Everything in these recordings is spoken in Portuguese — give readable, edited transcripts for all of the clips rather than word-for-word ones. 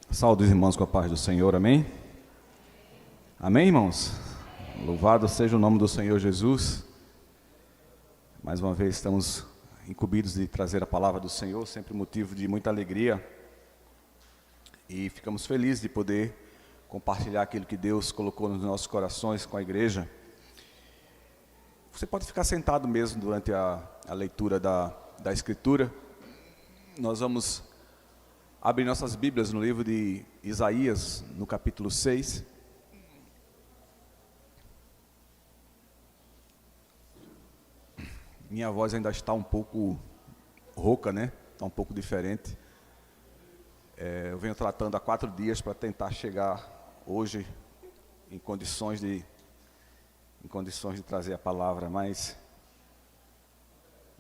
Saúde os irmãos com a paz do Senhor, amém? Amém, irmãos? Louvado seja o nome do Senhor Jesus. Mais uma vez estamos incumbidos de trazer a palavra do Senhor, sempre motivo de muita alegria. E ficamos felizes de poder compartilhar aquilo que Deus colocou nos nossos corações com a igreja. Você pode ficar sentado mesmo durante a leitura da Escritura. Nós vamos abrir nossas Bíblias no livro de Isaías, no capítulo 6. Minha voz ainda está um pouco rouca, né? Está um pouco diferente. Eu venho tratando há 4 dias para tentar chegar hoje em condições de trazer a palavra, mas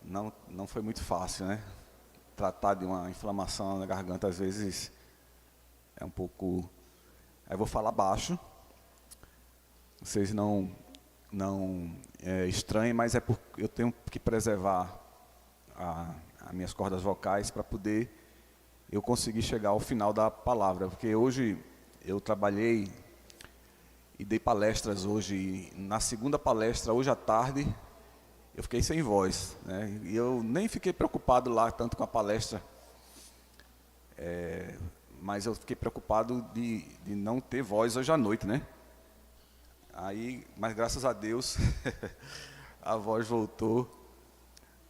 não foi muito fácil, né? Tratar de uma inflamação na garganta às vezes é um pouco... Aí eu vou falar baixo, vocês não estranhem, mas é porque eu tenho que preservar as minhas cordas vocais para poder eu conseguir chegar ao final da palavra, porque hoje eu trabalhei e dei palestras hoje, e na segunda palestra, hoje à tarde, eu fiquei sem voz, né? E eu nem fiquei preocupado lá tanto com a palestra, mas eu fiquei preocupado de não ter voz hoje à noite, né? Mas graças a Deus, a voz voltou,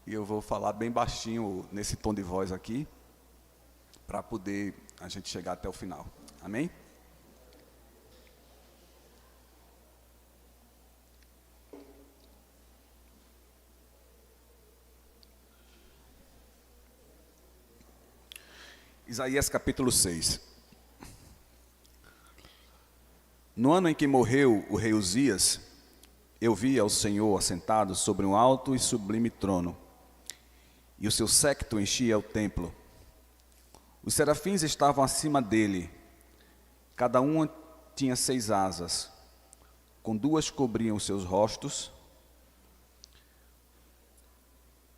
e eu vou falar bem baixinho nesse tom de voz aqui, para poder a gente chegar até o final, amém? Isaías capítulo 6. No ano em que morreu o rei Uzias, eu vi ao Senhor assentado sobre um alto e sublime trono, e o seu séquito enchia o templo. Os serafins estavam acima dele, cada uma tinha 6 asas, com 2 cobriam os seus rostos,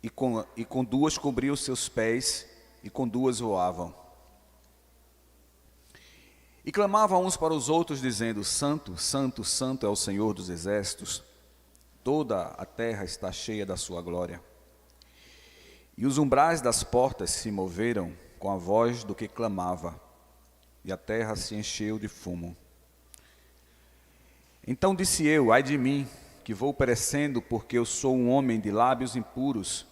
e com 2 cobriam os seus pés, e com 2 voavam. E clamavam uns para os outros, dizendo: Santo, Santo, Santo é o Senhor dos exércitos, toda a terra está cheia da sua glória. E os umbrais das portas se moveram com a voz do que clamava, e a terra se encheu de fumo. Então disse eu: ai de mim, que vou perecendo, porque eu sou um homem de lábios impuros,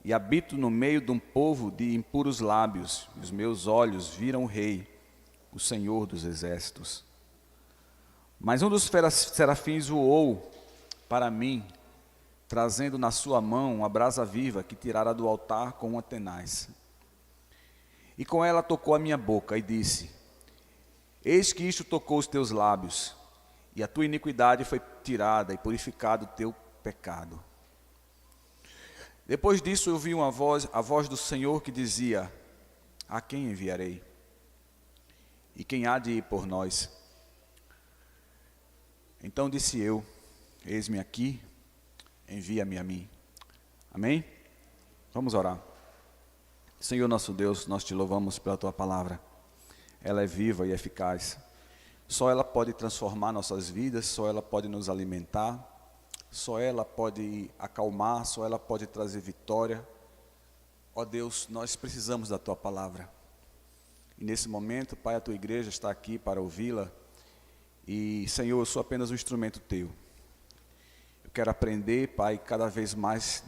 e habito no meio de um povo de impuros lábios, e os meus olhos viram o Rei, o Senhor dos exércitos. Mas um dos serafins voou para mim, trazendo na sua mão uma brasa viva que tirara do altar com uma tenaz. E com ela tocou a minha boca e disse: eis que isto tocou os teus lábios, e a tua iniquidade foi tirada e purificado o teu pecado. Depois disso eu ouvi a voz do Senhor que dizia: a quem enviarei? E quem há de ir por nós? Então disse eu: eis-me aqui, envia-me a mim. Amém? Vamos orar. Senhor nosso Deus, nós te louvamos pela tua palavra. Ela é viva e eficaz. Só ela pode transformar nossas vidas, só ela pode nos alimentar, só ela pode acalmar, só ela pode trazer vitória. Ó Deus, nós precisamos da tua palavra. E nesse momento, Pai, a tua igreja está aqui para ouvi-la. E, Senhor, eu sou apenas um instrumento teu. Eu quero aprender, Pai, cada vez mais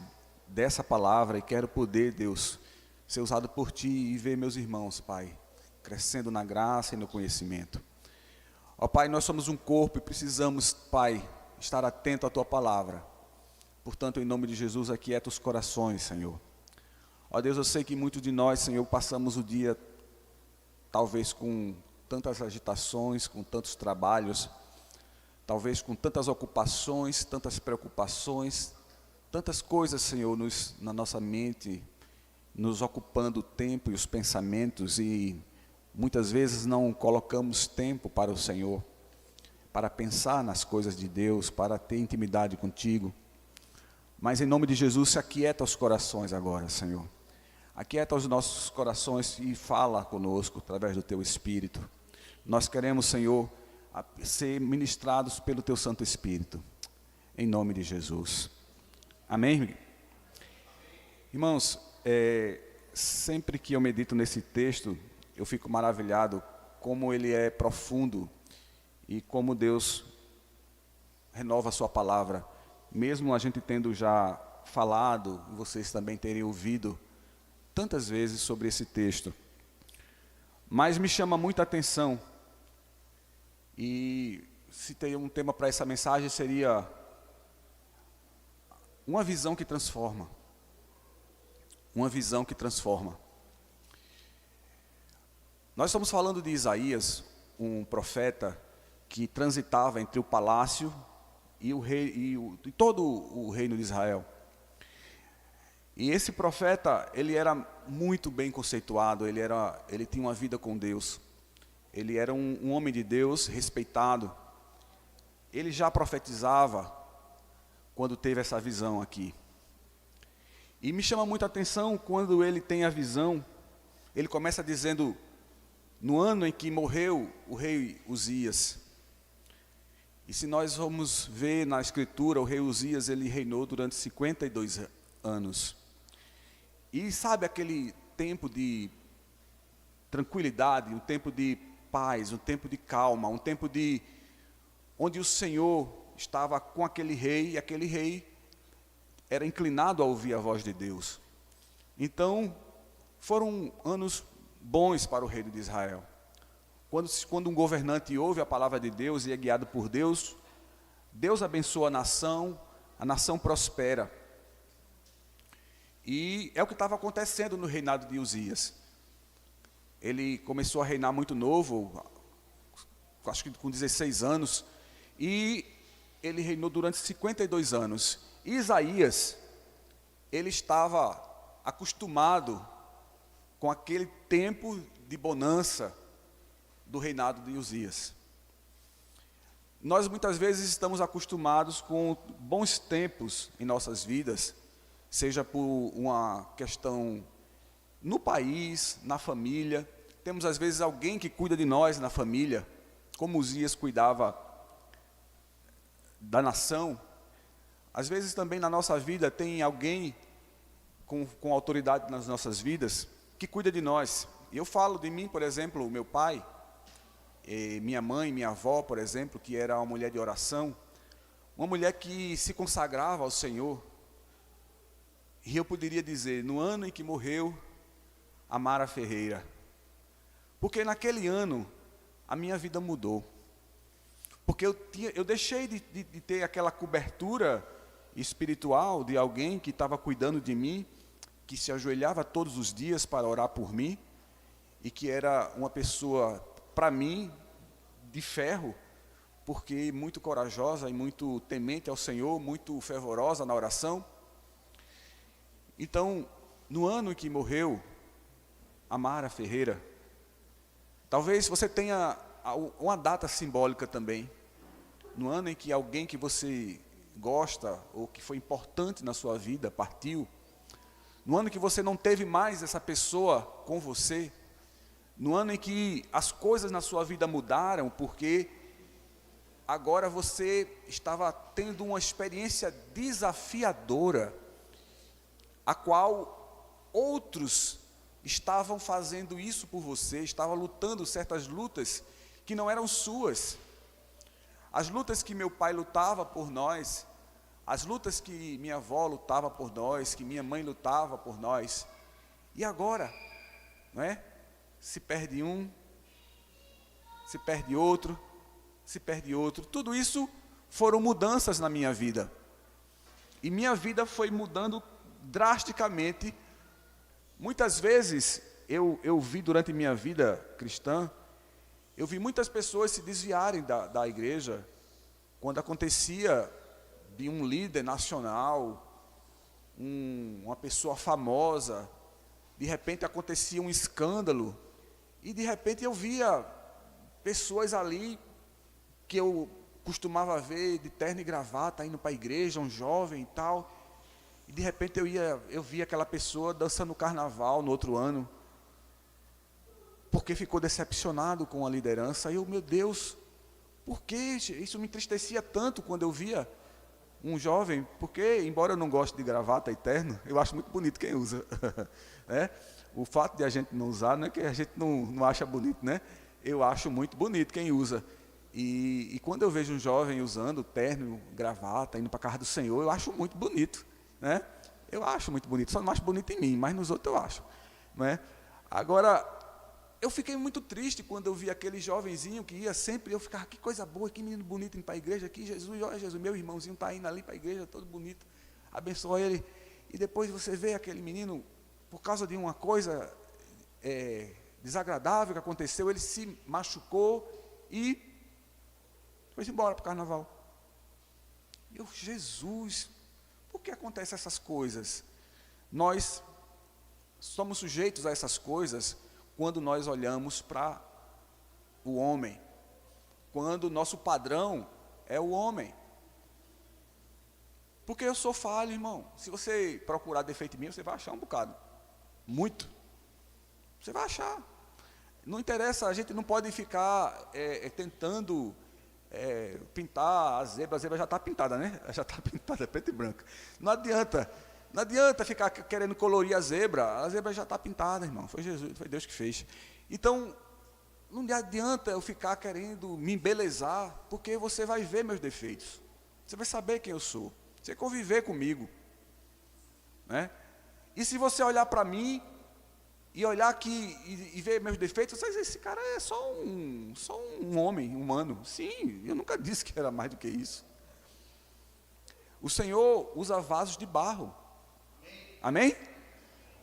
dessa palavra, e quero poder, Deus, ser usado por ti e ver meus irmãos, Pai, crescendo na graça e no conhecimento. Ó Pai, nós somos um corpo e precisamos, Pai, estar atento à tua palavra. Portanto, em nome de Jesus, aquieta os corações, Senhor. Ó Deus, eu sei que muitos de nós, Senhor, passamos o dia talvez com tantas agitações, com tantos trabalhos, talvez com tantas ocupações, tantas preocupações, tantas coisas, Senhor, na nossa mente, nos ocupando o tempo e os pensamentos, e muitas vezes não colocamos tempo para o Senhor, para pensar nas coisas de Deus, para ter intimidade contigo. Mas em nome de Jesus, se aquieta os corações agora, Senhor. Aquieta os nossos corações e fala conosco através do Teu Espírito. Nós queremos, Senhor, ser ministrados pelo Teu Santo Espírito, em nome de Jesus. Amém? Irmãos, sempre que eu medito nesse texto, eu fico maravilhado como ele é profundo e como Deus renova a sua palavra. Mesmo a gente tendo já falado, vocês também terem ouvido tantas vezes sobre esse texto. Mas me chama muita atenção, e se tem um tema para essa mensagem seria uma visão que transforma. Uma visão que transforma. Nós estamos falando de Isaías, um profeta que transitava entre o palácio e o rei e todo o reino de Israel. E esse profeta, ele era muito bem conceituado, ele tinha uma vida com Deus. Ele era um homem de Deus, respeitado. Ele já profetizava quando teve essa visão aqui. E me chama muita atenção quando ele tem a visão, ele começa dizendo, no ano em que morreu o rei Uzias. E se nós vamos ver na escritura, o rei Uzias, ele reinou durante 52 anos. E sabe aquele tempo de tranquilidade, um tempo de paz, um tempo de calma, um tempo onde o Senhor estava com aquele rei, e aquele rei era inclinado a ouvir a voz de Deus. Então, foram anos bons para o reino de Israel. Quando um governante ouve a palavra de Deus e é guiado por Deus, Deus abençoa a nação prospera. E é o que estava acontecendo no reinado de Uzias. Ele começou a reinar muito novo, acho que com 16 anos, e ele reinou durante 52 anos. E Isaías, ele estava acostumado com aquele tempo de bonança do reinado de Uzias. Nós muitas vezes estamos acostumados com bons tempos em nossas vidas, seja por uma questão no país, na família. Temos às vezes alguém que cuida de nós na família, como Uzias cuidava da nação. Às vezes também na nossa vida tem alguém com autoridade nas nossas vidas que cuida de nós. Eu falo de mim, por exemplo, o meu pai, minha mãe, minha avó, por exemplo, que era uma mulher de oração, uma mulher que se consagrava ao Senhor. E eu poderia dizer, no ano em que morreu Amara Ferreira, porque naquele ano a minha vida mudou. Porque eu deixei de ter aquela cobertura espiritual de alguém que estava cuidando de mim, que se ajoelhava todos os dias para orar por mim, e que era uma pessoa, para mim, de ferro, porque muito corajosa e muito temente ao Senhor, muito fervorosa na oração. Então, no ano em que morreu Amara Ferreira, talvez você tenha uma data simbólica também, no ano em que alguém que você gosta ou que foi importante na sua vida partiu, no ano em que você não teve mais essa pessoa com você, no ano em que as coisas na sua vida mudaram, porque agora você estava tendo uma experiência desafiadora, a qual outros estavam fazendo isso por você, estavam lutando certas lutas que não eram suas. As lutas que meu pai lutava por nós, as lutas que minha avó lutava por nós, que minha mãe lutava por nós. E agora, não é? Se perde um, se perde outro, se perde outro. Tudo isso foram mudanças na minha vida. E minha vida foi mudando drasticamente. Muitas vezes eu vi durante minha vida cristã, eu vi muitas pessoas se desviarem da igreja quando acontecia de um líder nacional, uma pessoa famosa, de repente acontecia um escândalo, e de repente eu via pessoas ali que eu costumava ver de terno e gravata, indo para a igreja, um jovem e tal, E de repente eu vi aquela pessoa dançando carnaval no outro ano, porque ficou decepcionado com a liderança. E eu, meu Deus, por que isso me entristecia tanto quando eu via um jovem? Porque, embora eu não goste de gravata e terno, eu acho muito bonito quem usa. Né? O fato de a gente não usar não é que a gente não acha bonito, né? Eu acho muito bonito quem usa. E quando eu vejo um jovem usando terno, gravata, indo para a casa do Senhor, eu acho muito bonito, né? Eu acho muito bonito, só não acho bonito em mim, mas nos outros eu acho, né? Agora, eu fiquei muito triste quando eu vi aquele jovenzinho que ia sempre, eu ficava, que coisa boa, que menino bonito indo para a igreja, que Jesus, olha Jesus, meu irmãozinho está indo ali para a igreja, todo bonito, abençoa ele. E depois você vê aquele menino, por causa de uma coisa desagradável que aconteceu, ele se machucou e foi embora para o carnaval. E eu, Jesus, por que acontecem essas coisas? Nós somos sujeitos a essas coisas quando nós olhamos para o homem, quando o nosso padrão é o homem. Porque eu sou falho, irmão. Se você procurar defeito em mim, você vai achar um bocado. Muito. Você vai achar. Não interessa, a gente não pode ficar tentando pintar a zebra já está pintada, né? Já está pintada, preta e branca. Não adianta ficar querendo colorir a zebra já está pintada, irmão. Foi Jesus, foi Deus que fez. Então, não adianta eu ficar querendo me embelezar, porque você vai ver meus defeitos. Você vai saber quem eu sou. Você conviver comigo, né? E se você olhar para mim e olhar aqui e ver meus defeitos, você vai dizer, esse cara é só um homem humano. Sim, eu nunca disse que era mais do que isso. O Senhor usa vasos de barro. Amém?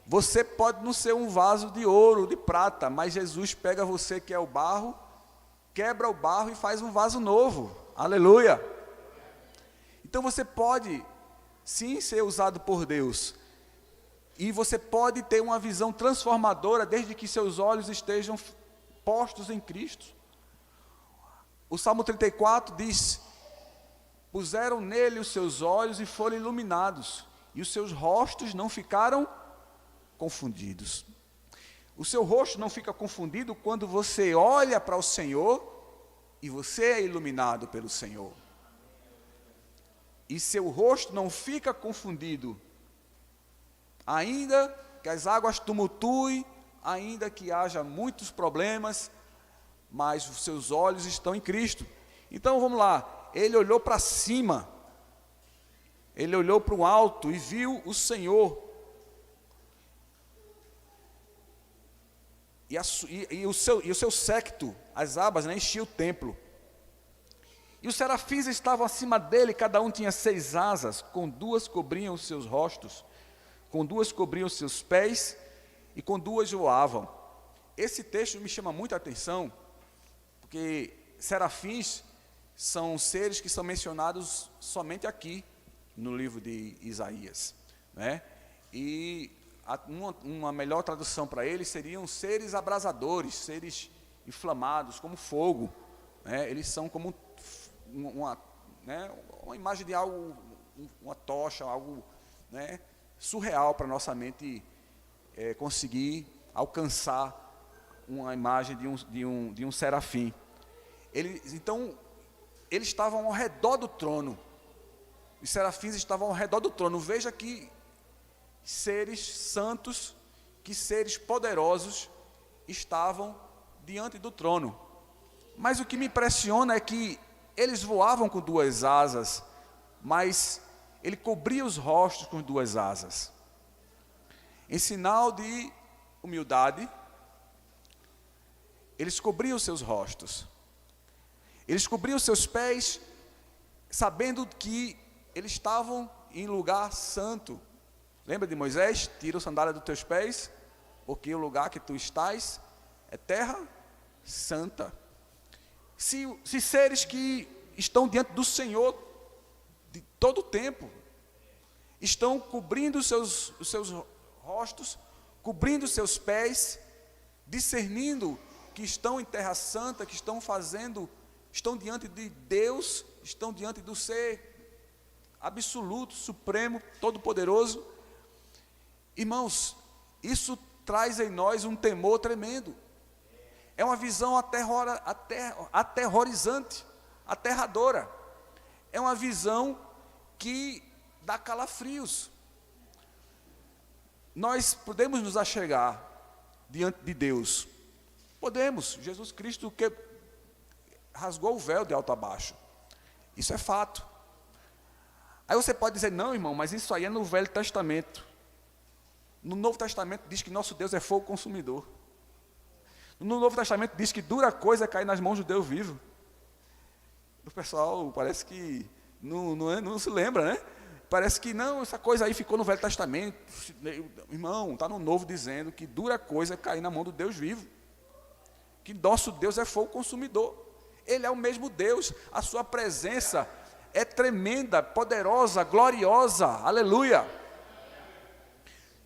Você pode não ser um vaso de ouro, de prata, mas Jesus pega você que é o barro, quebra o barro e faz um vaso novo. Aleluia! Então você pode, sim, ser usado por Deus. E você pode ter uma visão transformadora desde que seus olhos estejam postos em Cristo. O Salmo 34 diz: puseram nele os seus olhos e foram iluminados, e os seus rostos não ficaram confundidos. O seu rosto não fica confundido quando você olha para o Senhor e você é iluminado pelo Senhor. E seu rosto não fica confundido, ainda que as águas tumultuem, ainda que haja muitos problemas, mas os seus olhos estão em Cristo. Então vamos lá, ele olhou para cima, ele olhou para o alto e viu o Senhor. E o seu séquito, as abas, né, enchia o templo. E os serafins estavam acima dele, cada um tinha 6 asas, com 2 cobriam os seus rostos, com 2 cobriam os seus pés, e com 2 voavam. Esse texto me chama muita atenção, porque serafins são seres que são mencionados somente aqui, no livro de Isaías, né? E uma melhor tradução para eles seriam seres abrasadores, seres inflamados, como fogo, né? Eles são como uma imagem de algo, uma tocha, algo, né, surreal para nossa mente conseguir alcançar uma imagem de um serafim. Então, eles estavam ao redor do trono. Os serafins estavam ao redor do trono. Veja que seres santos, que seres poderosos estavam diante do trono. Mas o que me impressiona é que eles voavam com 2 asas, mas ele cobria os rostos com 2 asas. Em sinal de humildade, eles cobriam os seus rostos. Eles cobriam os seus pés, sabendo que eles estavam em lugar santo. Lembra de Moisés? Tira a sandália dos teus pés, porque o lugar que tu estás é terra santa. Se seres que estão diante do Senhor de todo o tempo, estão cobrindo os seus rostos, cobrindo os seus pés, discernindo que estão em terra santa, que estão diante de Deus, estão diante do ser absoluto, supremo, todo-poderoso. Irmãos, isso traz em nós um temor tremendo. É uma visão aterrorizante, aterradora. É uma visão que dá calafrios. Nós podemos nos achegar diante de Deus. Podemos. Jesus Cristo que rasgou o véu de alto a baixo. Isso é fato. Aí você pode dizer, não, irmão, mas isso aí é no Velho Testamento. No Novo Testamento diz que nosso Deus é fogo consumidor. No Novo Testamento diz que dura coisa cair nas mãos do Deus vivo. O pessoal parece que não se lembra, né? Parece que não, essa coisa aí ficou no Velho Testamento. Irmão, está no Novo dizendo que dura coisa cair na mão do Deus vivo. Que nosso Deus é fogo consumidor. Ele é o mesmo Deus, a sua presença é tremenda, poderosa, gloriosa, aleluia.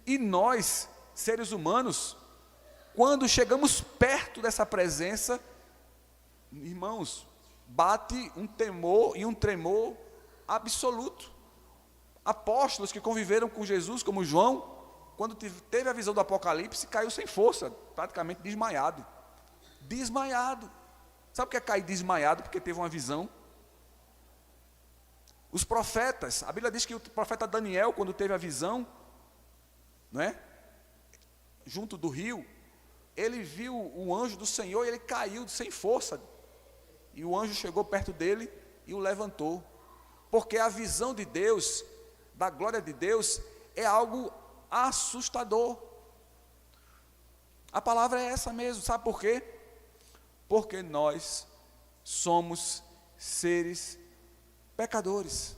E nós, seres humanos, quando chegamos perto dessa presença, irmãos, bate um temor e um tremor absoluto. Apóstolos que conviveram com Jesus, como João, quando teve a visão do Apocalipse, caiu sem força, praticamente desmaiado. Desmaiado. Sabe o que é cair desmaiado? Porque teve uma visão. Os profetas, a Bíblia diz que o profeta Daniel, quando teve a visão, não é? Junto do rio, ele viu o anjo do Senhor e ele caiu sem força. E o anjo chegou perto dele e o levantou. Porque a visão de Deus, da glória de Deus, é algo assustador. A palavra é essa mesmo, sabe por quê? Porque nós somos seres pecadores.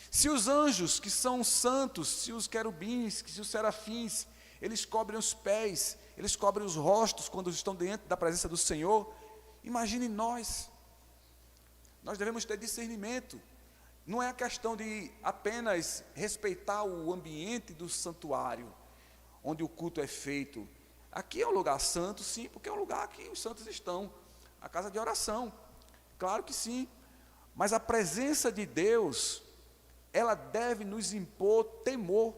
Se os anjos que são santos, se os querubins, se os serafins, eles cobrem os pés, eles cobrem os rostos quando estão diante da presença do Senhor, imagine nós. Nós devemos ter discernimento. Não é a questão de apenas respeitar o ambiente do santuário, onde o culto é feito. Aqui é um lugar santo, sim, porque é um lugar que os santos estão, a casa de oração, claro que sim, mas a presença de Deus, ela deve nos impor temor.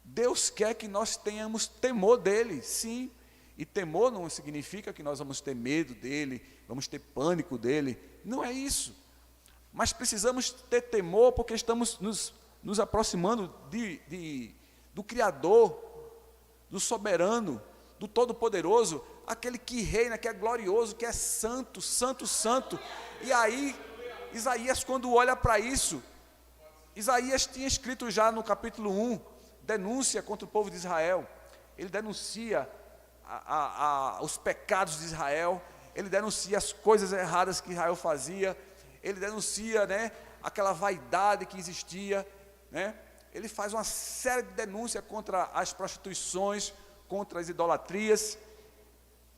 Deus quer que nós tenhamos temor dEle, sim, e temor não significa que nós vamos ter medo dEle, vamos ter pânico dEle, não é isso, mas precisamos ter temor porque estamos nos aproximando do Criador, do Soberano, do Todo-Poderoso, aquele que reina, que é glorioso, que é santo, santo, santo. E aí, Isaías, quando olha para isso, Isaías tinha escrito já no capítulo 1, denúncia contra o povo de Israel. Ele denuncia os pecados de Israel, ele denuncia as coisas erradas que Israel fazia, ele denuncia, né, aquela vaidade que existia, né? Ele faz uma série de denúncias contra as prostituições, contra as idolatrias,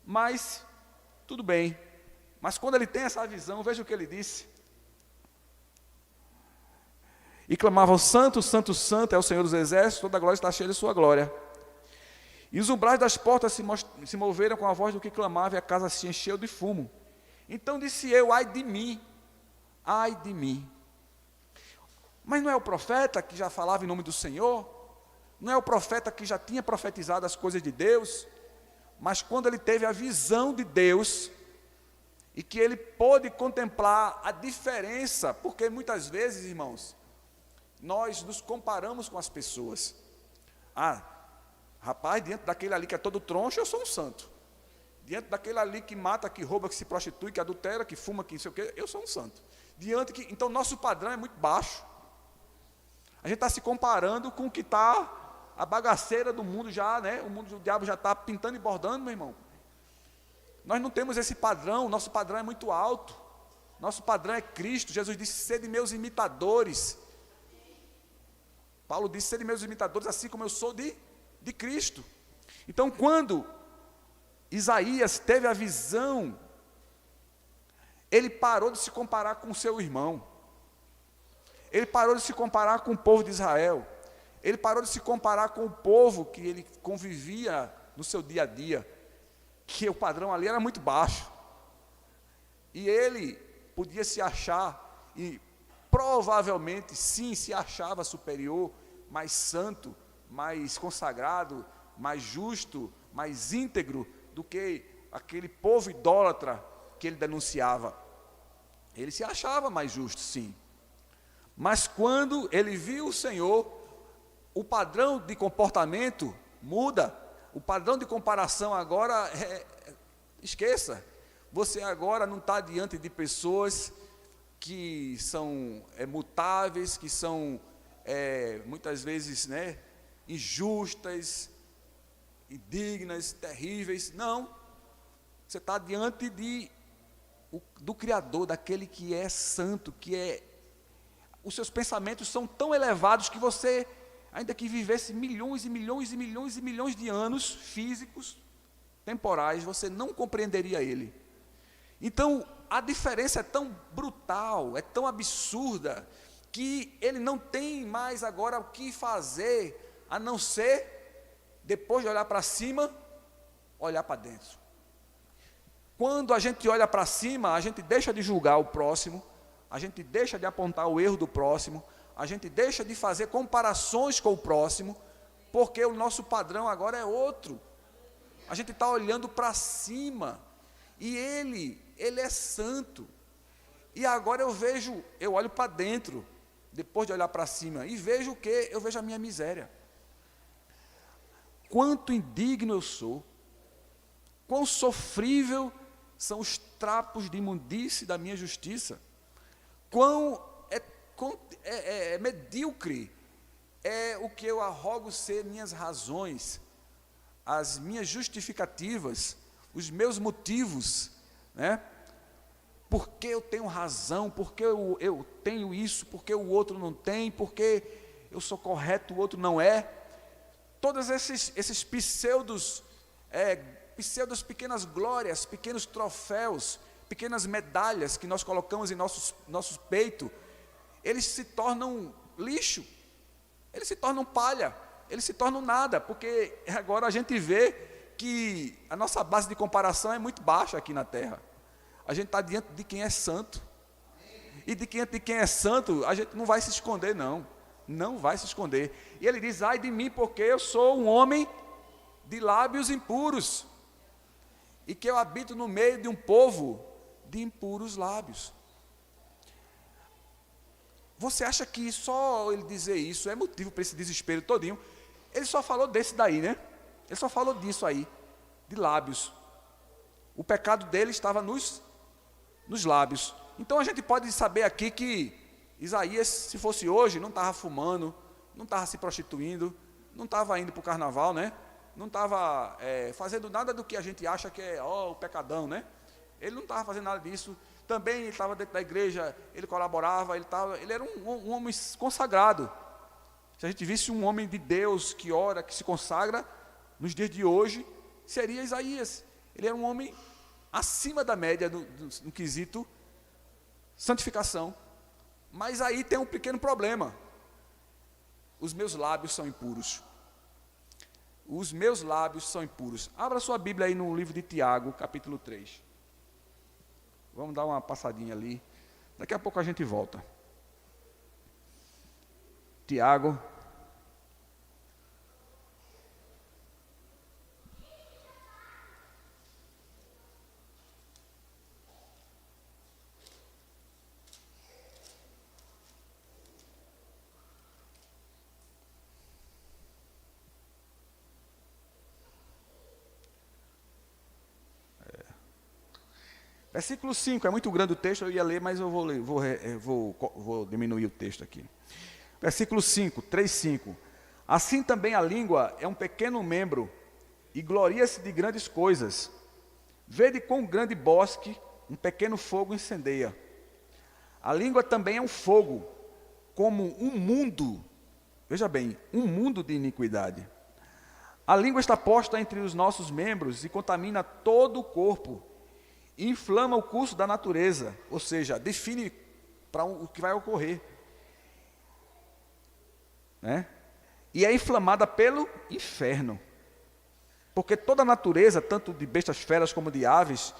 mas, tudo bem, mas quando ele tem essa visão, veja o que ele disse: e clamavam, santo, santo, santo é o Senhor dos exércitos, toda a glória está cheia de sua glória, e os umbrais das portas se moveram com a voz do que clamava, e a casa se encheu de fumo. Então disse eu, ai de mim, ai de mim. Mas não é o profeta que já falava em nome do Senhor? Não é o profeta que já tinha profetizado as coisas de Deus? Mas quando ele teve a visão de Deus, e que ele pôde contemplar a diferença, porque muitas vezes, irmãos, nós nos comparamos com as pessoas. Ah, rapaz, diante daquele ali que é todo troncho, eu sou um santo. Diante daquele ali que mata, que rouba, que se prostitui, que adultera, que fuma, que não sei o quê, eu sou um santo. Então, nosso padrão é muito baixo. A gente está se comparando com o que está a bagaceira do mundo já, né? O mundo do diabo já está pintando e bordando, meu irmão. Nós não temos esse padrão, nosso padrão é muito alto. Nosso padrão é Cristo. Jesus disse, sede meus imitadores. Paulo disse, sede meus imitadores, assim como eu sou de Cristo. Então, quando Isaías teve a visão, ele parou de se comparar com o seu irmão. Ele parou de se comparar com o povo de Israel. Ele parou de se comparar com o povo que ele convivia no seu dia a dia, que o padrão ali era muito baixo. E ele podia se achar, e provavelmente sim se achava superior, mais santo, mais consagrado, mais justo, mais íntegro do que aquele povo idólatra que ele denunciava. Ele se achava mais justo, sim. Mas quando ele viu o Senhor, o padrão de comportamento muda. O padrão de comparação agora esqueça. Você agora não está diante de pessoas que são mutáveis, que são muitas vezes injustas, indignas, terríveis. Não. Você está diante do Criador, daquele que é santo, os seus pensamentos são tão elevados que você, ainda que vivesse milhões e milhões e milhões e milhões de anos físicos, temporais, você não compreenderia ele. Então, a diferença é tão brutal, é tão absurda, que ele não tem mais agora o que fazer, a não ser, depois de olhar para cima, olhar para dentro. Quando a gente olha para cima, a gente deixa de julgar o próximo, a gente deixa de apontar o erro do próximo, a gente deixa de fazer comparações com o próximo, porque o nosso padrão agora é outro. A gente está olhando para cima, e ele é santo. E agora eu olho para dentro, depois de olhar para cima, e vejo o quê? Eu vejo a minha miséria. Quanto indigno eu sou, quão sofrível são os trapos de imundície da minha justiça, quão medíocre é o que eu arrogo ser minhas razões, as minhas justificativas, os meus motivos, porque eu tenho razão, porque eu tenho isso, porque o outro não tem, porque eu sou correto, o outro não é. Todos esses pseudos pequenas glórias, pequenos troféus, pequenas medalhas que nós colocamos em nossos peitos, eles se tornam lixo, eles se tornam palha, eles se tornam nada, porque agora a gente vê que a nossa base de comparação é muito baixa aqui na terra. A gente está diante de quem é santo, e de quem é santo, a gente não vai se esconder, não vai se esconder. E ele diz: ai de mim, porque eu sou um homem de lábios impuros, e que eu habito no meio de um povo de impuros lábios. Você acha que só ele dizer isso é motivo para esse desespero todinho? Ele só falou desse daí, Ele só falou disso aí, de lábios. O pecado dele estava nos lábios. Então a gente pode saber aqui que Isaías, se fosse hoje, não estava fumando, não estava se prostituindo, não estava indo para o carnaval, não estava fazendo nada do que a gente acha que é o pecadão, Ele não estava fazendo nada disso. Também ele estava dentro da igreja, ele colaborava, ele era um homem consagrado. Se a gente visse um homem de Deus que ora, que se consagra, nos dias de hoje, seria Isaías. Ele era um homem acima da média no quesito santificação. Mas aí tem um pequeno problema: os meus lábios são impuros. Os meus lábios são impuros. Abra sua Bíblia aí no livro de Tiago, capítulo 3. Vamos dar uma passadinha ali. Daqui a pouco a gente volta. Tiago. Versículo 5, é muito grande o texto, eu ia ler, mas eu vou diminuir o texto aqui. Versículo 5, 3:5. Assim também a língua é um pequeno membro, e gloria-se de grandes coisas. Vede quão grande bosque um pequeno fogo incendeia. A língua também é um fogo, como um mundo, veja bem, um mundo de iniquidade. A língua está posta entre os nossos membros e contamina todo o corpo, inflama o curso da natureza, ou seja, define para o que vai ocorrer, E é inflamada pelo inferno, porque toda a natureza, tanto de bestas feras como de aves,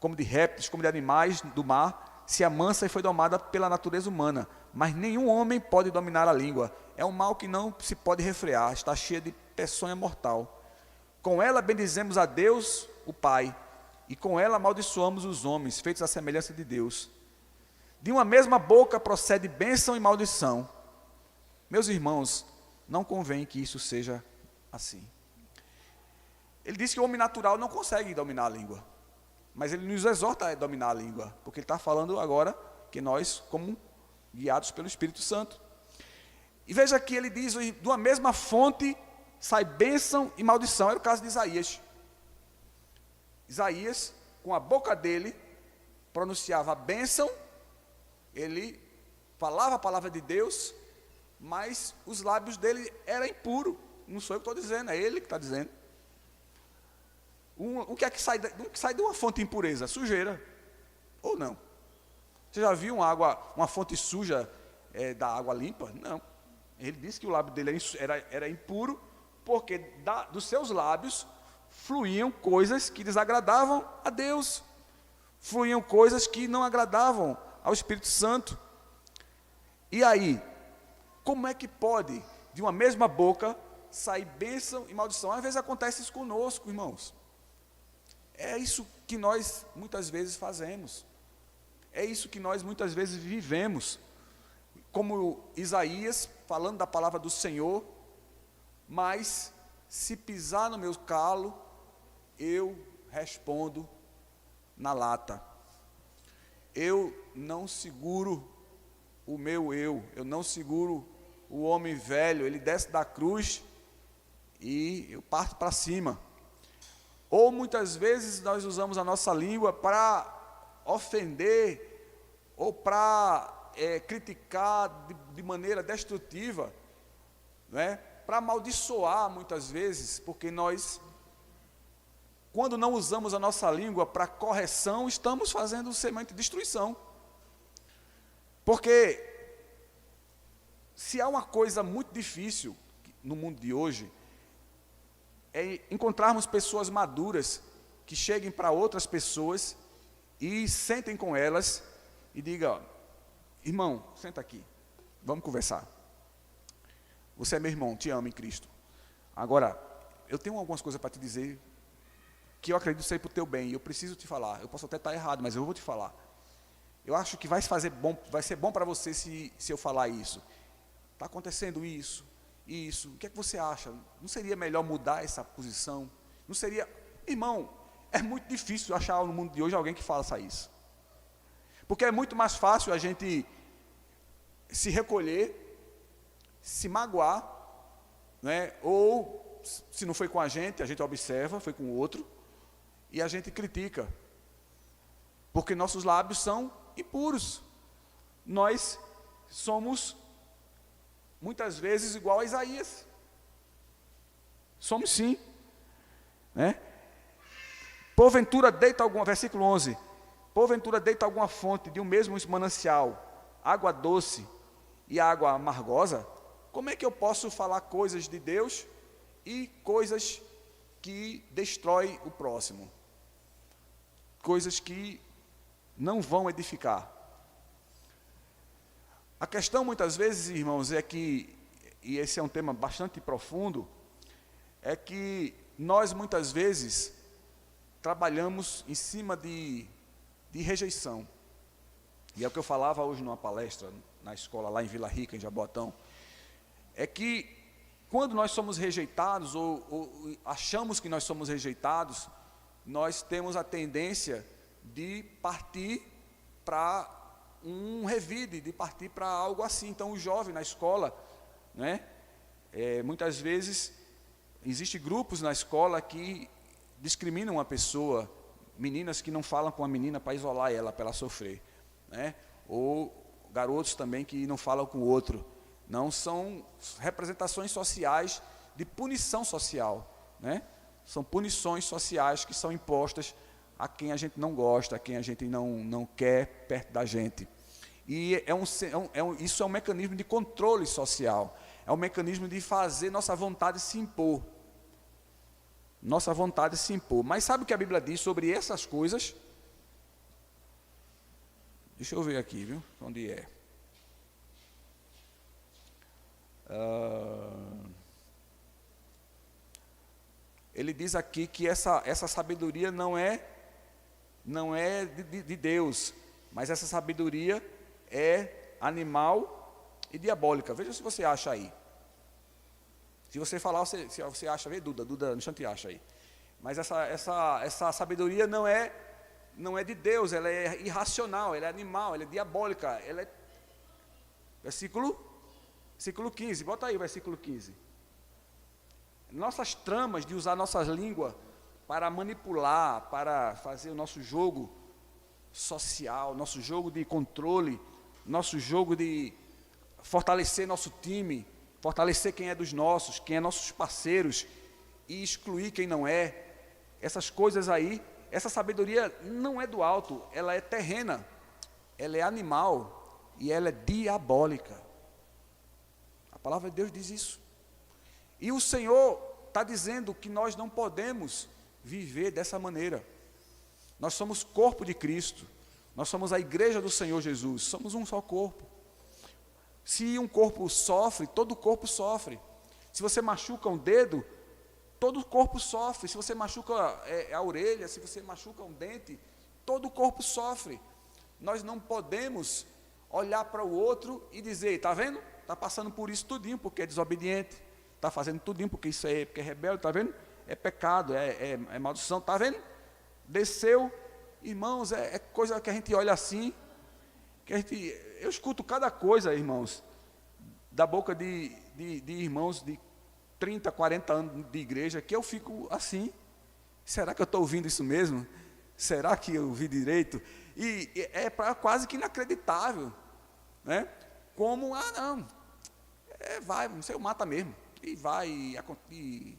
como de répteis, como de animais do mar, se amansa e foi domada pela natureza humana, mas nenhum homem pode dominar a língua. É um mal que não se pode refrear, está cheia de peçonha mortal. Com ela bendizemos a Deus, o Pai, e com ela amaldiçoamos os homens, feitos à semelhança de Deus. De uma mesma boca procede bênção e maldição. Meus irmãos, não convém que isso seja assim. Ele diz que o homem natural não consegue dominar a língua, mas ele nos exorta a dominar a língua, porque ele está falando agora que nós, como guiados pelo Espírito Santo. E veja que ele diz, de uma mesma fonte sai bênção e maldição. Era o caso de Isaías. Isaías, com a boca dele, pronunciava a bênção, ele falava a palavra de Deus, mas os lábios dele eram impuros. Não sou eu que estou dizendo, é ele que está dizendo. O que é que sai de uma fonte de impureza? Sujeira. Ou não? Você já viu uma fonte suja da água limpa? Não. Ele disse que o lábio dele era impuro, porque dos seus lábios fluíam coisas que desagradavam a Deus. Fluíam coisas que não agradavam ao Espírito Santo. E aí, como é que pode, de uma mesma boca, sair bênção e maldição? Às vezes acontece isso conosco, irmãos. É isso que nós muitas vezes fazemos. É isso que nós muitas vezes vivemos. Como Isaías, falando da palavra do Senhor, mas se pisar no meu calo, eu respondo na lata. Eu não seguro o meu eu não seguro o homem velho, ele desce da cruz e eu parto para cima. Ou muitas vezes nós usamos a nossa língua para ofender ou para criticar de maneira destrutiva, né? Para amaldiçoar muitas vezes, porque nós, quando não usamos a nossa língua para correção, estamos fazendo semente de destruição. Porque se há uma coisa muito difícil no mundo de hoje, é encontrarmos pessoas maduras que cheguem para outras pessoas e sentem com elas e digam: irmão, senta aqui, vamos conversar. Você é meu irmão, te amo em Cristo. Agora, eu tenho algumas coisas para te dizer que eu acredito ser para o teu bem, e eu preciso te falar. Eu posso até estar errado, mas eu vou te falar. Eu acho que vai ser bom para você se eu falar isso. Está acontecendo isso. O que é que você acha? Não seria melhor mudar essa posição? Não seria... Irmão, é muito difícil achar no mundo de hoje alguém que faça isso. Porque é muito mais fácil a gente se recolher, se magoar, né? Ou, se não foi com a gente observa, foi com o outro, e a gente critica. Porque nossos lábios são impuros. Nós somos muitas vezes igual a Isaías. Somos sim, né? Porventura deita alguma, versículo 11, porventura deita alguma fonte de um mesmo manancial, água doce e água amargosa? Como é que eu posso falar coisas de Deus e coisas que destroem o próximo? Coisas que não vão edificar. A questão muitas vezes, irmãos, é que, e esse é um tema bastante profundo, é que nós muitas vezes trabalhamos em cima de rejeição. E é o que eu falava hoje numa palestra na escola lá em Vila Rica, em Jaboatão, é que quando nós somos rejeitados ou achamos que nós somos rejeitados, nós temos a tendência de partir para um revide, de partir para algo assim. Então o jovem na escola, né, muitas vezes existem grupos na escola que discriminam a pessoa, meninas que não falam com a menina para isolar ela, para ela sofrer, né? Ou garotos também que não falam com o outro. Não são representações sociais de punição social, né? São punições sociais que são impostas a quem a gente não gosta, a quem a gente não quer perto da gente. E isso é um mecanismo de controle social, é um mecanismo de fazer nossa vontade se impor. Nossa vontade se impor. Mas sabe o que a Bíblia diz sobre essas coisas? Deixa eu ver aqui, viu? Onde é? Ele diz aqui que essa sabedoria não é de Deus, mas essa sabedoria é animal e diabólica. Veja se você acha aí. Se você falar, se você acha, vê Duda, no instante acha aí. Mas essa sabedoria não é de Deus, ela é irracional, ela é animal, ela é diabólica, ela é... Versículo 15, bota aí o versículo 15. Nossas tramas de usar nossas línguas para manipular, para fazer o nosso jogo social, nosso jogo de controle, nosso jogo de fortalecer nosso time, fortalecer quem é dos nossos, quem é nossos parceiros e excluir quem não é. Essas coisas aí, essa sabedoria não é do alto, ela é terrena, ela é animal e ela é diabólica. A palavra de Deus diz isso. E o Senhor está dizendo que nós não podemos viver dessa maneira. Nós somos corpo de Cristo, nós somos a igreja do Senhor Jesus, somos um só corpo. Se um corpo sofre, todo o corpo sofre. Se você machuca um dedo, todo o corpo sofre. Se você machuca a orelha, se você machuca um dente, todo o corpo sofre. Nós não podemos olhar para o outro e dizer, está vendo? Está passando por isso tudinho, porque é desobediente. Está fazendo tudinho, porque isso é rebelde, está vendo? É pecado, é maldição, está vendo? Desceu. Irmãos, é coisa que a gente olha assim, eu escuto cada coisa, irmãos, da boca de irmãos de 30, 40 anos de igreja, que eu fico assim, será que eu estou ouvindo isso mesmo? Será que eu ouvi direito? E é quase que inacreditável, né? Como, não, vai, o Senhor mata mesmo, e vai, e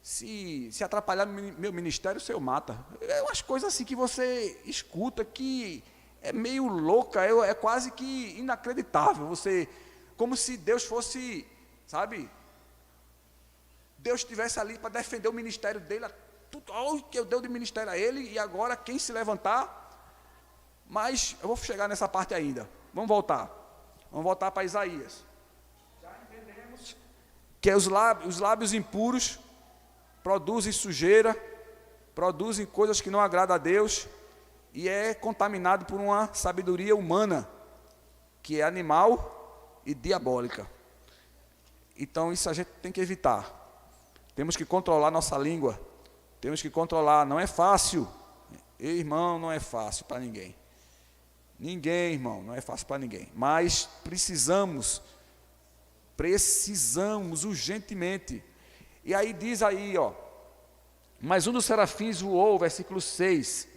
se atrapalhar meu ministério, o Senhor mata. É umas coisas assim que você escuta que é meio louca, é quase que inacreditável, como se Deus fosse, sabe, Deus estivesse ali para defender o ministério dele, tudo que eu dei de ministério a ele, e agora quem se levantar, mas eu vou chegar nessa parte ainda, vamos voltar para Isaías. Já entendemos que os lábios impuros produzem sujeira, produzem coisas que não agradam a Deus, e é contaminado por uma sabedoria humana, que é animal e diabólica. Então isso a gente tem que evitar. Temos que controlar nossa língua, temos que controlar, não é fácil, irmão, não é fácil para ninguém. Ninguém, irmão, não é fácil para ninguém, mas precisamos urgentemente. E aí diz aí, mas um dos serafins voou, versículo 6,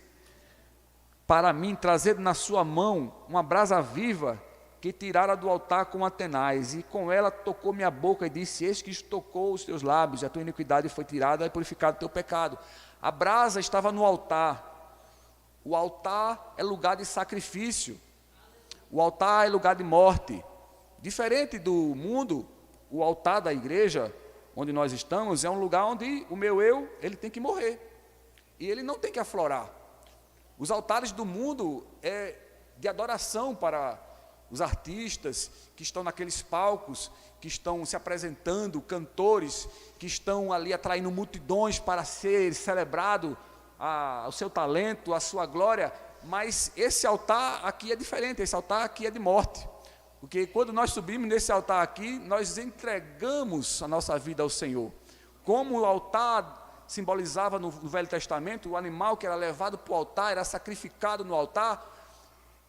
para mim, trazendo na sua mão uma brasa viva, que tirara do altar com Atenais, e com ela tocou minha boca e disse, eis que tocou os teus lábios, a tua iniquidade foi tirada e purificado o teu pecado. A brasa estava no altar. O altar é lugar de sacrifício, o altar é lugar de morte. Diferente do mundo, o altar da igreja, onde nós estamos, é um lugar onde o meu eu, ele tem que morrer, e ele não tem que aflorar. Os altares do mundo é de adoração para os artistas que estão naqueles palcos, que estão se apresentando, cantores que estão ali atraindo multidões para ser celebrado o seu talento, a sua glória. Mas esse altar aqui é diferente, esse altar aqui é de morte, porque quando nós subimos nesse altar aqui, nós entregamos a nossa vida ao Senhor. Como o altar simbolizava no Velho Testamento, o animal que era levado para o altar, era sacrificado no altar,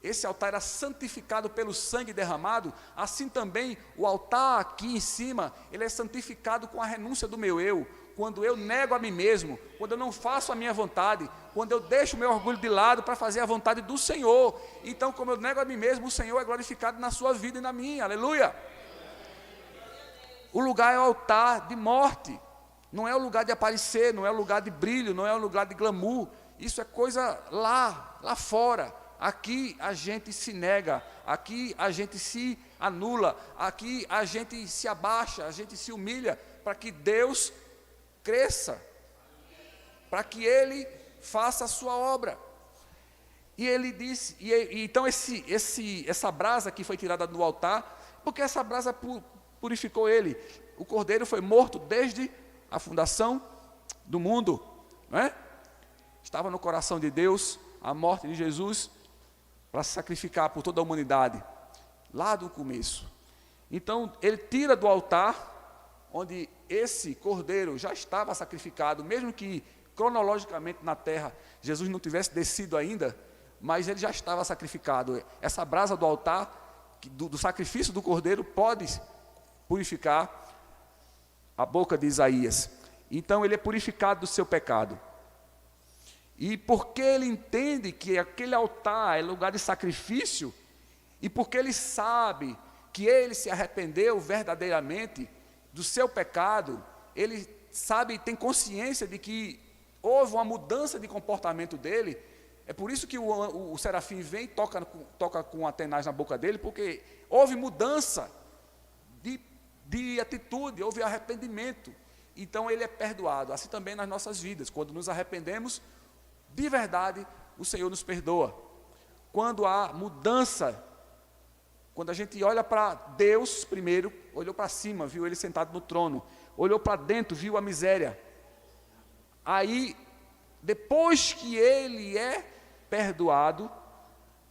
esse altar era santificado pelo sangue derramado, assim também o altar aqui em cima, ele é santificado com a renúncia do meu eu, quando eu nego a mim mesmo, quando eu não faço a minha vontade, quando eu deixo o meu orgulho de lado para fazer a vontade do Senhor. Então, como eu nego a mim mesmo, o Senhor é glorificado na sua vida e na minha, aleluia. O lugar é o altar de morte, não é o lugar de aparecer, não é o lugar de brilho, não é o lugar de glamour, isso é coisa lá fora. Aqui a gente se nega, aqui a gente se anula, aqui a gente se abaixa, a gente se humilha, para que Deus cresça, para que Ele faça a sua obra. E ele disse, então essa brasa que foi tirada do altar, porque essa brasa purificou ele. O cordeiro foi morto desde a fundação do mundo, não é? Estava no coração de Deus a morte de Jesus para se sacrificar por toda a humanidade, lá do começo. Então ele tira do altar, onde esse cordeiro já estava sacrificado, mesmo que cronologicamente na terra Jesus não tivesse descido ainda, mas ele já estava sacrificado. Essa brasa do altar, do sacrifício do cordeiro, pode purificar a boca de Isaías. Então ele é purificado do seu pecado. E porque ele entende que aquele altar é lugar de sacrifício, e porque ele sabe que ele se arrependeu verdadeiramente do seu pecado, ele sabe e tem consciência de que houve uma mudança de comportamento dele. É por isso que o serafim vem e toca com a tenaz na boca dele, porque houve mudança de atitude, houve arrependimento. Então ele é perdoado. Assim também nas nossas vidas, quando nos arrependemos, de verdade, o Senhor nos perdoa. Quando há mudança, quando a gente olha para Deus primeiro, olhou para cima, viu Ele sentado no trono, olhou para dentro, viu a miséria. Aí, depois que ele é perdoado,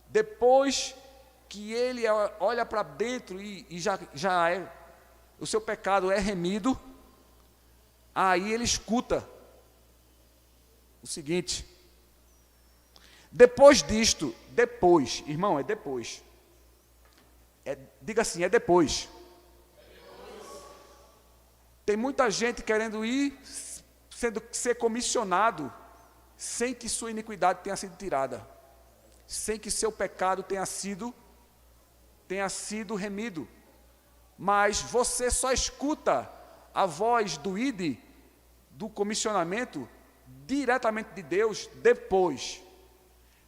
depois que ele olha para dentro e já é, o seu pecado é remido, aí ele escuta o seguinte: depois disto, depois, irmão, é depois. Diga assim, é depois. Tem muita gente querendo ser comissionado, sem que sua iniquidade tenha sido tirada, sem que seu pecado tenha sido remido. Mas você só escuta a voz do ID, do comissionamento, diretamente de Deus, depois.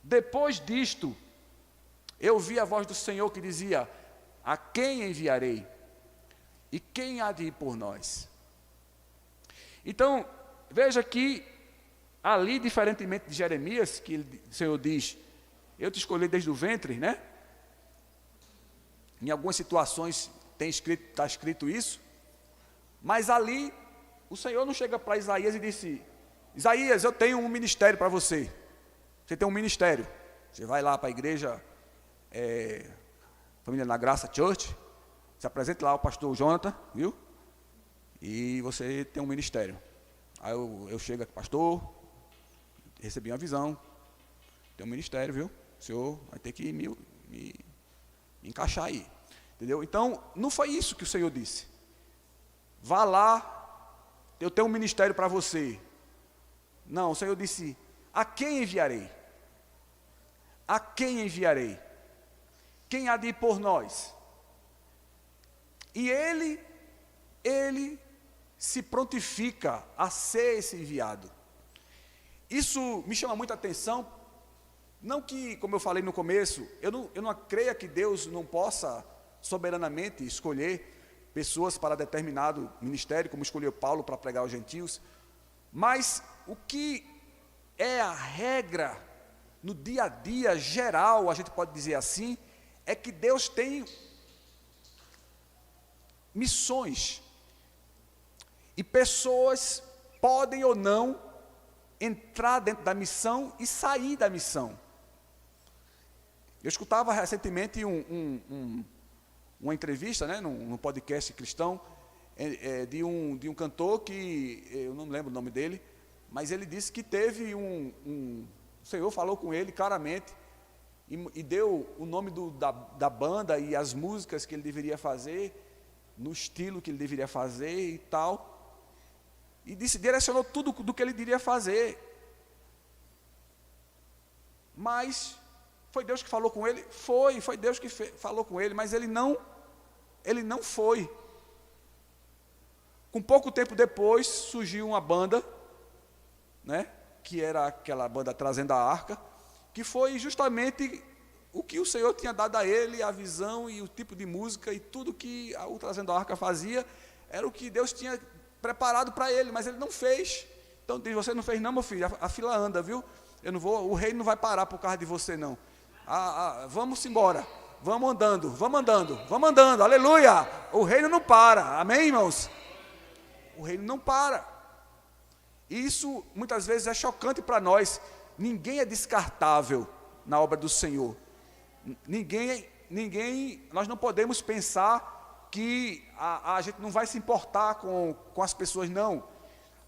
Depois disto, eu vi a voz do Senhor que dizia: a quem enviarei? E quem há de ir por nós? Então, veja que ali, diferentemente de Jeremias, que o Senhor diz: eu te escolhi desde o ventre, né? Em algumas situações está escrito isso, mas ali o Senhor não chega para Isaías e disse: Isaías, eu tenho um ministério para você. Você tem um ministério. Você vai lá para a igreja Família na Graça Church, se apresente lá ao pastor Jonathan, viu? E você tem um ministério. Aí eu chego aqui: pastor, recebi uma visão, tem um ministério, viu? O senhor vai ter que me encaixar aí. Entendeu? Então, não foi isso que o Senhor disse. Vá lá, eu tenho um ministério para você. Não, o Senhor disse: a quem enviarei? A quem enviarei? Quem há de ir por nós? E ele se prontifica a ser esse enviado. Isso me chama muita atenção. Não que, como eu falei no começo, eu não creia que Deus não possa soberanamente escolher pessoas para determinado ministério, como escolheu Paulo para pregar aos gentios. Mas o que é a regra no dia a dia geral, a gente pode dizer assim, é que Deus tem missões, e pessoas podem ou não entrar dentro da missão e sair da missão. Eu escutava recentemente uma entrevista, né, num podcast cristão, de um cantor que, eu não lembro o nome dele, mas ele disse que teve o Senhor falou com ele claramente, e deu o nome da banda e as músicas que ele deveria fazer, no estilo que ele deveria fazer e tal, e direcionou tudo do que ele deveria fazer. Mas foi Deus que falou com ele? Foi Deus que falou com ele, mas ele não foi. Com pouco tempo depois, surgiu uma banda, né, que era aquela banda Trazendo a Arca, que foi justamente o que o Senhor tinha dado a ele, a visão e o tipo de música, e tudo que o Trazendo a Arca fazia, era o que Deus tinha preparado para ele, mas ele não fez. Então diz: você não fez não, meu filho, a fila anda, viu? Eu não vou, o reino não vai parar por causa de você, não. Vamos embora. Vamos andando, vamos andando, vamos andando. Aleluia! O reino não para. Amém, irmãos? O reino não para. E isso muitas vezes é chocante para nós. Ninguém é descartável na obra do Senhor. Nós não podemos pensar que a gente não vai se importar com as pessoas, não.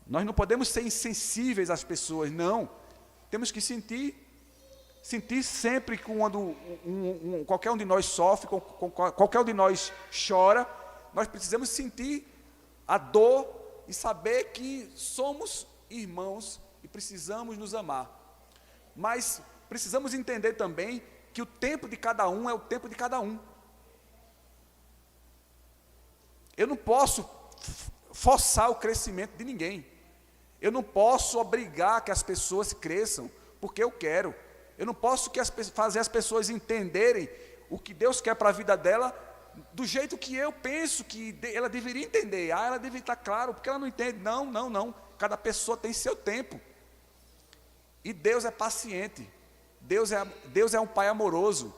Nós não podemos ser insensíveis às pessoas, não. Temos que sentir sempre quando qualquer um de nós sofre, qualquer um de nós chora. Nós precisamos sentir a dor e saber que somos irmãos e precisamos nos amar. Mas precisamos entender também que o tempo de cada um é o tempo de cada um. Eu não posso forçar o crescimento de ninguém. Eu não posso obrigar que as pessoas cresçam porque eu quero. Eu não posso fazer as pessoas entenderem o que Deus quer para a vida dela do jeito que eu penso que ela deveria entender. Ela deveria estar claro, porque ela não entende. Não. Cada pessoa tem seu tempo. E Deus é paciente. Deus é um pai amoroso.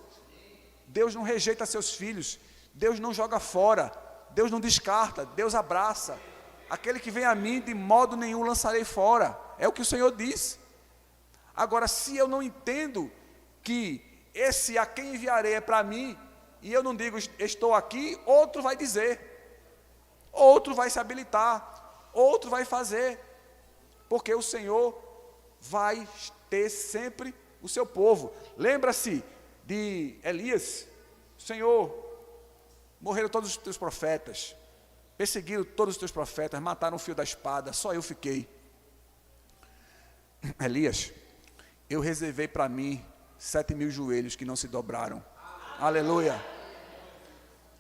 Deus não rejeita seus filhos. Deus não joga fora. Deus não descarta. Deus abraça. Aquele que vem a mim, de modo nenhum lançarei fora. É o que o Senhor diz. Agora, se eu não entendo que esse a quem enviarei é para mim, e eu não digo estou aqui, outro vai dizer. Outro vai se habilitar. Outro vai fazer. Porque o Senhor vai ter sempre o seu povo. Lembra-se de Elias? Senhor, morreram todos os teus profetas, perseguiram todos os teus profetas, mataram o fio da espada, só eu fiquei. Elias, eu reservei para mim 7.000 joelhos que não se dobraram. Aleluia.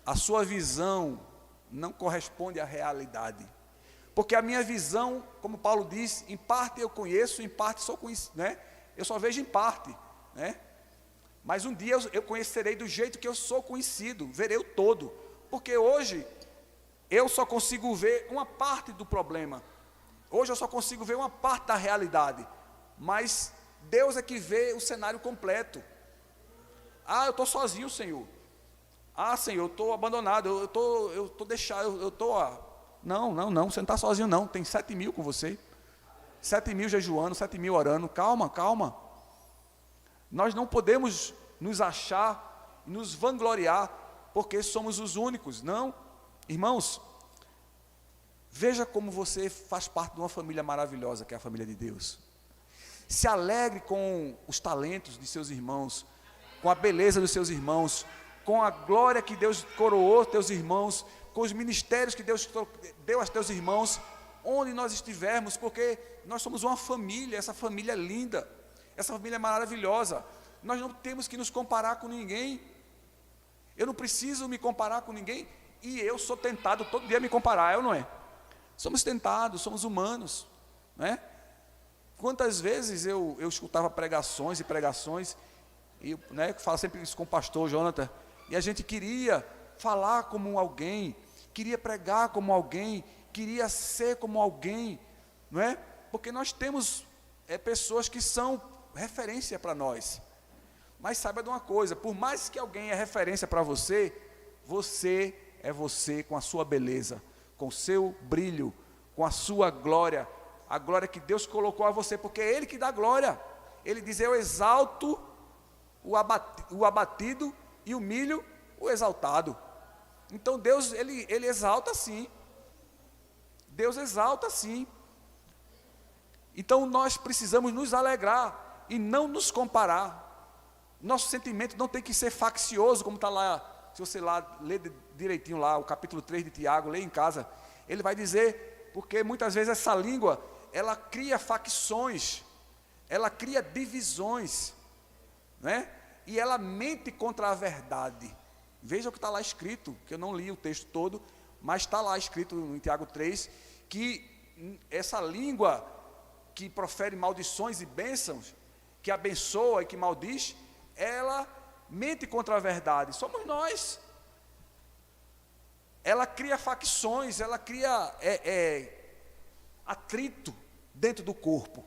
A sua visão não corresponde à realidade. Porque a minha visão, como Paulo diz, em parte eu conheço, em parte sou conhecido, né? Eu só vejo em parte, né? Mas um dia eu conhecerei do jeito que eu sou conhecido, verei o todo. Porque hoje eu só consigo ver uma parte do problema. Hoje eu só consigo ver uma parte da realidade. Mas Deus é que vê o cenário completo. Eu estou sozinho, Senhor. Senhor, eu estou abandonado, eu estou deixado, eu estou... Não, você não está sozinho não, tem 7.000 com você. 7.000 jejuando, 7.000 orando, calma. Nós não podemos nos achar, nos vangloriar, porque somos os únicos, não. Irmãos, veja como você faz parte de uma família maravilhosa, que é a família de Deus. Se alegre com os talentos de seus irmãos, com a beleza dos seus irmãos, com a glória que Deus coroou teus irmãos, com os ministérios que Deus deu aos teus irmãos, onde nós estivermos, porque nós somos uma família, essa família é linda, essa família é maravilhosa. Nós não temos que nos comparar com ninguém. Eu não preciso me comparar com ninguém, e eu sou tentado todo dia a me comparar, eu não é? Somos tentados, somos humanos, né? Quantas vezes eu escutava pregações, e né, eu falo sempre isso com o pastor Jonathan, e a gente queria falar como alguém, queria pregar como alguém, queria ser como alguém, não é? Porque nós temos pessoas que são referência para nós. Mas saiba de uma coisa, por mais que alguém é referência para você, você é você com a sua beleza, com o seu brilho, com a sua glória, a glória que Deus colocou a você, porque é Ele que dá glória. Ele diz: eu exalto o abatido e humilho o exaltado. Então Deus, ele exalta sim. Deus exalta sim. Então nós precisamos nos alegrar e não nos comparar. Nosso sentimento não tem que ser faccioso, como está lá, se você lá lê direitinho lá, o capítulo 3 de Tiago, lê em casa, ele vai dizer, porque muitas vezes essa língua, ela cria facções, ela cria divisões, né? E ela mente contra a verdade. Veja o que está lá escrito, que eu não li o texto todo, mas está lá escrito em Tiago 3, que essa língua que profere maldições e bênçãos, que abençoa e que maldiz, ela mente contra a verdade, somos nós. Ela cria facções, ela cria atrito dentro do corpo.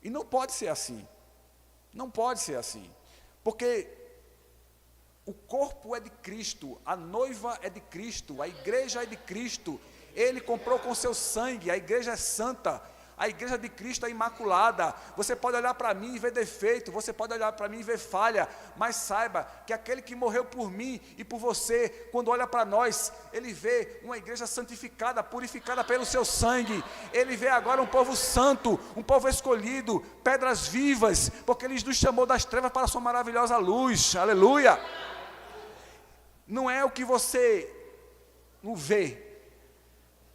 E não pode ser assim. Não pode ser assim. Porque o corpo é de Cristo, a noiva é de Cristo, a igreja é de Cristo. Ele comprou com seu sangue, a igreja é santa, a igreja de Cristo é imaculada. Você pode olhar para mim e ver defeito, você pode olhar para mim e ver falha, mas saiba que aquele que morreu por mim e por você, quando olha para nós, ele vê uma igreja santificada, purificada pelo seu sangue. Ele vê agora um povo santo, um povo escolhido, pedras vivas, porque ele nos chamou das trevas para a sua maravilhosa luz. Aleluia! Não é o que você não vê.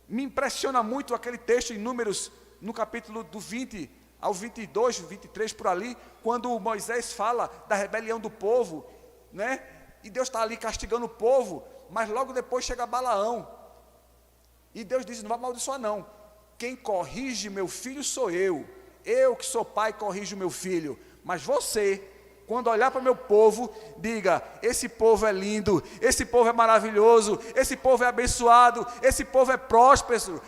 Me impressiona muito aquele texto em Números, no capítulo do 20 ao 22, 23 por ali, quando Moisés fala da rebelião do povo, né? E Deus está ali castigando o povo, mas logo depois chega Balaão, e Deus diz: não vai amaldiçoar não, quem corrige meu filho sou eu que sou pai corrijo meu filho, mas você, quando olhar para o meu povo, diga: esse povo é lindo, esse povo é maravilhoso, esse povo é abençoado, esse povo é próspero,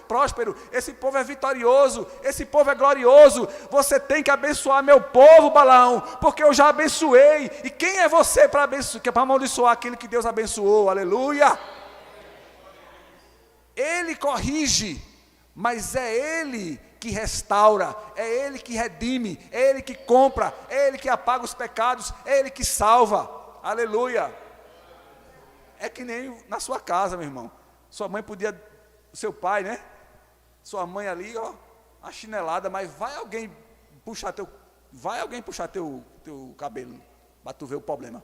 esse povo é vitorioso, esse povo é glorioso. Você tem que abençoar meu povo, Balaão, porque eu já abençoei. E quem é você para amaldiçoar aquele que Deus abençoou? Aleluia! Ele corrige, mas é Ele que restaura, é Ele que redime, é Ele que compra, é Ele que apaga os pecados, é Ele que salva. Aleluia! É que nem na sua casa, meu irmão. Sua mãe podia, seu pai, né? Sua mãe ali, ó, a chinelada, mas vai alguém puxar teu cabelo, para tu ver o problema.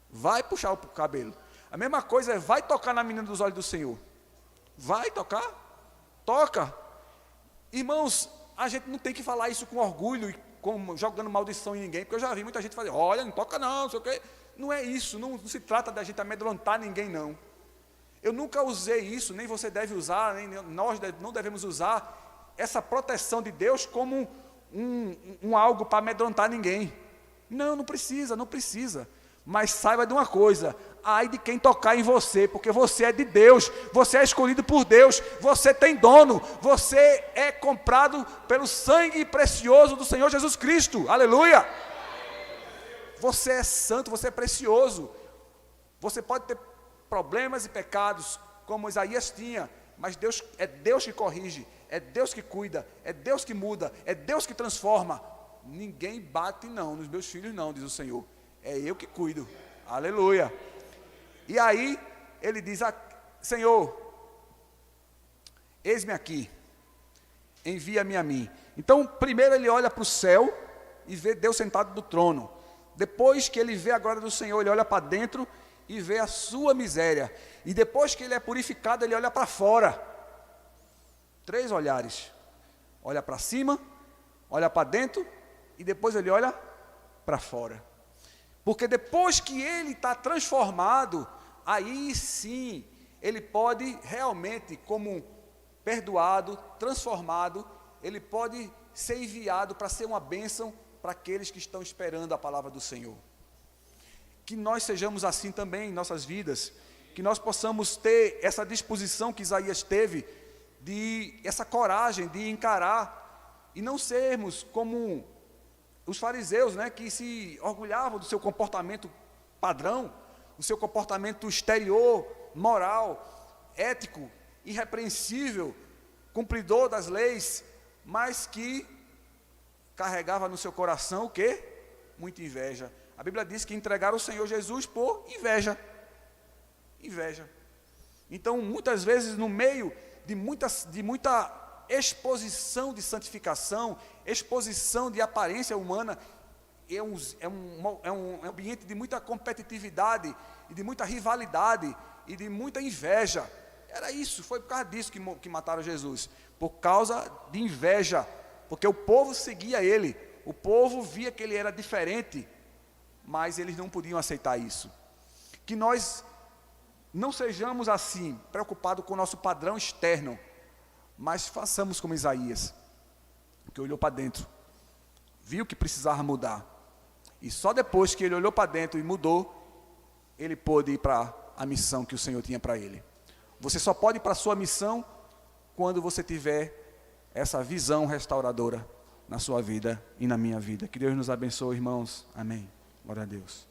Vai puxar o cabelo. A mesma coisa é: vai tocar na menina dos olhos do Senhor. Vai tocar? Toca. Irmãos, a gente não tem que falar isso com orgulho e jogando maldição em ninguém, porque eu já vi muita gente fazer: olha, não toca não sei o quê. Não é isso, não se trata da gente amedrontar ninguém, não. Eu nunca usei isso, nem você deve usar, nem nós não devemos usar essa proteção de Deus como algo para amedrontar ninguém. Não precisa. Mas saiba de uma coisa: ai de quem tocar em você, porque você é de Deus, você é escolhido por Deus, você tem dono, você é comprado pelo sangue precioso do Senhor Jesus Cristo. Aleluia! Você é santo, você é precioso. Você pode ter problemas e pecados, como Isaías tinha, mas Deus é Deus que corrige, é Deus que cuida, é Deus que muda, é Deus que transforma. Ninguém bate não nos meus filhos não, diz o Senhor. É eu que cuido. Aleluia. E aí ele diz: Senhor, eis-me aqui, envia-me a mim. Então primeiro ele olha para o céu e vê Deus sentado no trono. Depois que ele vê a glória do Senhor, ele olha para dentro e vê a sua miséria. E depois que ele é purificado, ele olha para fora. 3 olhares. Olha para cima, olha para dentro e depois ele olha para fora. Porque depois que ele está transformado, aí sim, ele pode realmente, como perdoado, transformado, ele pode ser enviado para ser uma bênção para aqueles que estão esperando a palavra do Senhor. Que nós sejamos assim também em nossas vidas, que nós possamos ter essa disposição que Isaías teve, essa coragem de encarar, e não sermos como os fariseus, né, que se orgulhavam do seu comportamento padrão, o seu comportamento exterior, moral, ético, irrepreensível, cumpridor das leis, mas que carregava no seu coração o quê? Muita inveja. A Bíblia diz que entregaram o Senhor Jesus por inveja. Inveja. Então, muitas vezes, no meio de muita exposição de santificação, exposição de aparência humana, é um ambiente de muita competitividade, e de muita rivalidade, e de muita inveja. Era isso, foi por causa disso que mataram Jesus, por causa de inveja, porque o povo seguia ele, o povo via que ele era diferente, mas eles não podiam aceitar isso. Que nós não sejamos assim, preocupados com o nosso padrão externo, mas façamos como Isaías, que olhou para dentro, viu que precisava mudar, e só depois que ele olhou para dentro e mudou, ele pôde ir para a missão que o Senhor tinha para ele. Você só pode ir para a sua missão quando você tiver essa visão restauradora, na sua vida e na minha vida. Que Deus nos abençoe, irmãos. Amém. Glória a Deus.